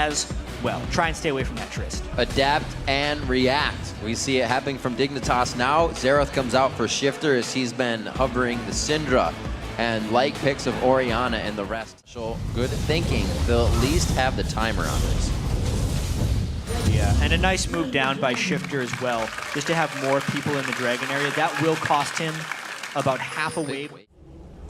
as well. Try and stay away from that Trist. Adapt and react. We see it happening from Dignitas now. Xerath comes out for Shifter as he's been hovering the Syndra. And like picks of Orianna and the rest. So good thinking. They'll at least have the timer on this. Yeah, and a nice move down by Shifter as well, just to have more people in the Dragon area. That will cost him about half a wave.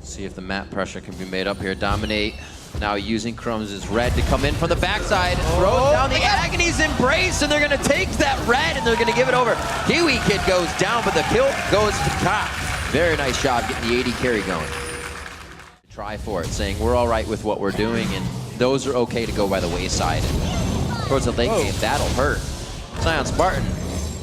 See if the map pressure can be made up here. Dominate now using Crumbs' red to come in from the backside. Throws down the Agony's Embrace, and they're going to take that red, and they're going to give it over. Kiwi Kid goes down, but the kill goes to Top. Very nice job getting the AD carry going. Try for it, saying we're all right with what we're doing, and those are okay to go by the wayside. And towards the late game, that'll hurt. Zion Spartan,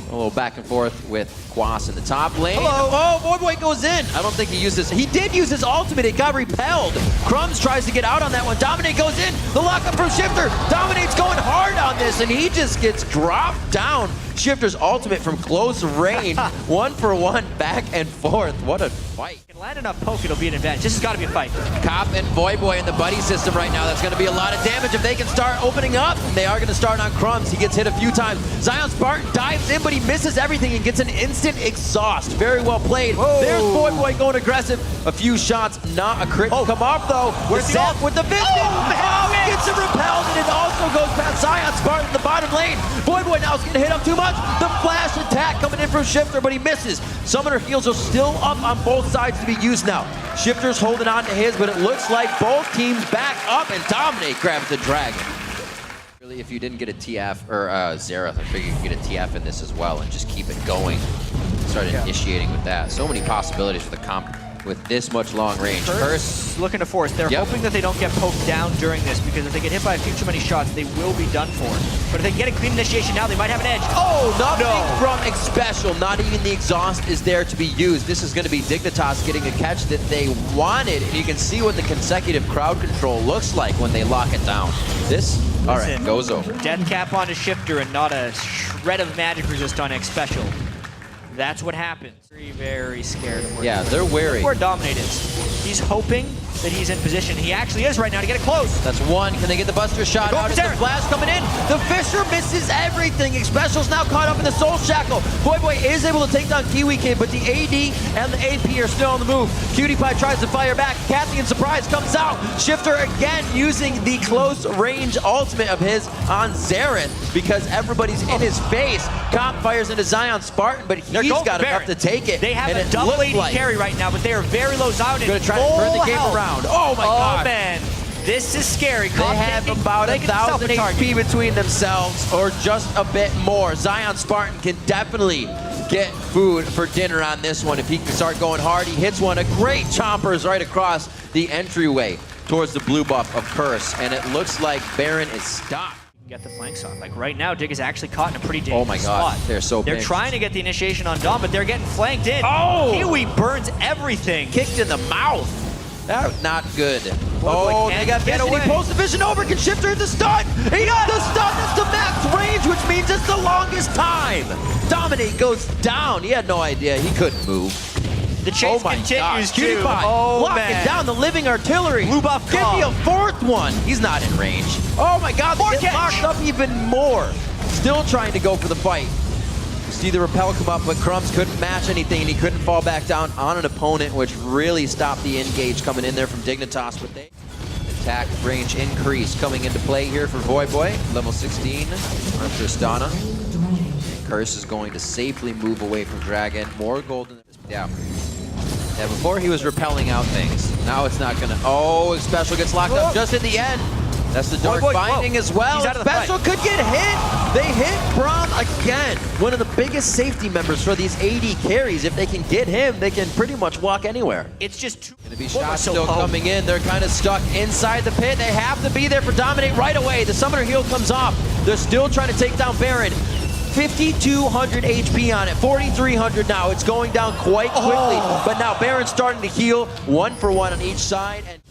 a little back and forth with Quas in the top lane. Hello. Oh, Boy goes in. I don't think he used this. He did use his ultimate. It got repelled. Crumbs tries to get out on that one. Dominate goes in. The lockup from Shifter. Dominate's going hard on this, and he just gets dropped down. Shifter's ultimate from close range. 1-for-1 back and forth. What a fight. Can land enough poke, it'll be an advantage. This has got to be a fight. Cop and Boy in the buddy system right now. That's going to be a lot of damage if they can start opening up. They are going to start on Crumbs. He gets hit a few times. Zion Spartan dives in, but he misses everything and gets an instant exhaust. Very well played. Whoa. There's Boy going aggressive. A few shots, not a crit. Come off though. Where's the ult? With the vision. He gets it repelled, and it also goes past Zion Spartan in the bottom lane. Boy now is getting hit up too much. The flash attack coming in from Shifter, but he misses. Summoner heals are still up on both sides to be used now. Shifter's holding on to his, but it looks like both teams back up, and Dominate grabs the Dragon. Really, if you didn't get a TF, or Xerath, I figure you could get a TF in this as well and just keep it going. Start initiating with that. So many possibilities for the comp with this much long range. Curse looking to force. They're hoping that they don't get poked down during this, because if they get hit by a few too many shots, they will be done for. But if they can get a clean initiation now, they might have an edge. Oh, nothing from Xpecial. Not even the exhaust is there to be used. This is going to be Dignitas getting a catch that they wanted, and you can see what the consecutive crowd control looks like when they lock it down. This, all right, goes over. Death cap on a Shifter and not a shred of magic resist on Xpecial. That's what happens. Very, very scared of where they're wary. Where Dominate is. He's hoping that he's in position. He actually is right now to get it close. That's one. Can they get the Buster shot out? Is the flash coming in? The Fisher misses everything. Xpecial's now caught up in the Soul Shackle. Boy is able to take down Kiwi Kid, but the AD and the AP are still on the move. Cutie Pie tries to fire back. Kathy in surprise comes out. Shifter again using the close range ultimate of his on Xerath because everybody's in his face. Cop fires into Zion Spartan, but he's got enough to take it. They have a double AD carry right now, but they are very low. Zion going to try to turn the game around. Oh my God. Oh man, this is scary. They have about 1,000 HP between themselves, or just a bit more. Zion Spartan can definitely get food for dinner on this one if he can start going hard. He hits one. A great chompers right across the entryway towards the blue buff of Curse, and it looks like Baron is stopped. Get the flanks on. Like right now, Dig is actually caught in a pretty dangerous spot. spot. They're so big. They're trying to get the initiation on Dom, but they're getting flanked in. Oh! Kiwi burns everything. Kicked in the mouth. That's not good. They got vision. He pulls the vision over. Can Shifter hit the stun? He got the stun. That's the max range, which means it's the longest time. Dominate goes down. He had no idea. He couldn't move. The chase continues too. Locking down the living artillery. Blue buff. Give me a fourth one. He's not in range. Oh my God, they get locked up even more. Still trying to go for the fight. You see the repel come up, but Crumbs couldn't match anything, and he couldn't fall back down on an opponent, which really stopped the engage coming in there from Dignitas. But they attack range increase coming into play here for Boy, level 16 on Tristana. Curse is going to safely move away from Dragon. More golden. Yeah, before he was repelling out things. Now it's not gonna. Oh, Xpecial gets locked up just at the end. That's the dark binding as well. Xpecial could get hit. They hit Braum again. One of the biggest safety members for these AD carries. If they can get him, they can pretty much walk anywhere. It's just too. Gonna be shots still coming in. They're kind of stuck inside the pit. They have to be there for Dominate right away. The Summoner heal comes off. They're still trying to take down Baron. 5,200 HP on it, 4,300 now. It's going down quite quickly, but now Baron's starting to heal, 1-for-1 on each side. And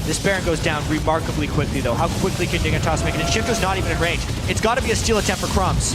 this Baron goes down remarkably quickly, though. How quickly can Dignitas make it? And Shifter's not even in range. It's got to be a steal attempt for Crumbs.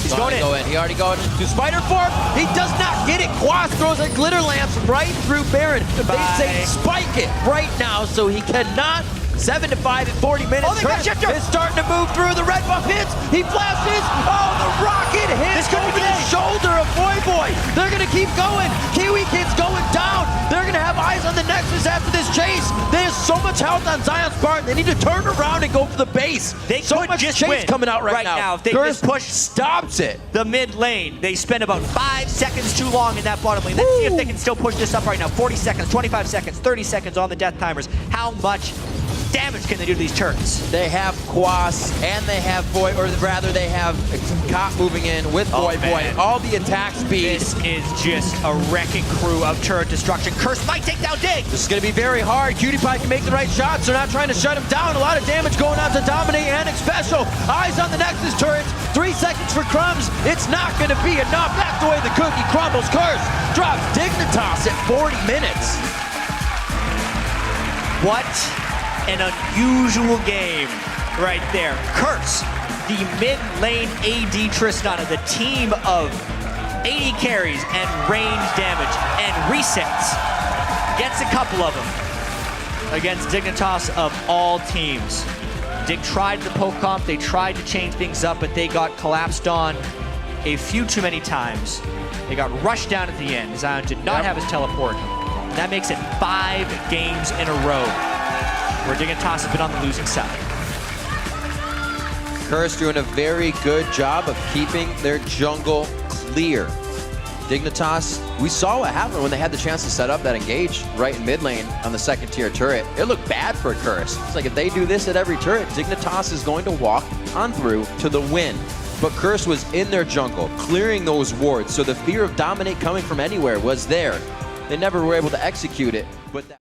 He's going in. He already going into Spider Form. He does not get it. Quas throws a glitter lance right through Baron. They say spike it right now, so he cannot 7 to 5 in 40 minutes. Oh, they got Shifter. Is starting to move through. The red buff hits. He flashes. Oh, the rocket hits over the shoulder of Boy. They're going to keep going. Kiwi Kid's going down. They're going to have eyes on the Nexus after this chase. There's so much health on Zion's part. They need to turn around and go for the base. They so could much just chase win coming out right now. If they Curse just push stops it. the mid lane, they spend about 5 seconds too long in that bottom lane. Let's see if they can still push this up right now. 40 seconds, 25 seconds, 30 seconds on the death timers. How much damage can they do to these turrets? They have Quas and they have Boy, or rather they have Cop moving in with Boy. All the attack speed. This is just a wrecking crew of turret destruction. Curse might take down Dig. This is going to be very hard. Cutie Pie can make the right shots. They're not trying to shut him down. A lot of damage going out to Dominate and Special. Eyes on the Nexus turrets. 3 seconds for Crumbs. It's not going to be enough. That's the way the cookie crumbles. Curse drops Dignitas at 40 minutes. What an unusual game right there. Curse, the mid lane AD Tristana, the team of 80 carries and range damage and resets, gets a couple of them against Dignitas of all teams. Dig tried the poke comp, they tried to change things up, but they got collapsed on a few too many times. They got rushed down at the end. Zion did not have his teleport. That makes it 5 games in a row where Dignitas has been on the losing side. Curse doing a very good job of keeping their jungle clear. Dignitas, we saw what happened when they had the chance to set up that engage right in mid lane on the second tier turret. It looked bad for Curse. It's like if they do this at every turret, Dignitas is going to walk on through to the win. But Curse was in their jungle, clearing those wards, so the fear of Dominate coming from anywhere was there. They never were able to execute it, but that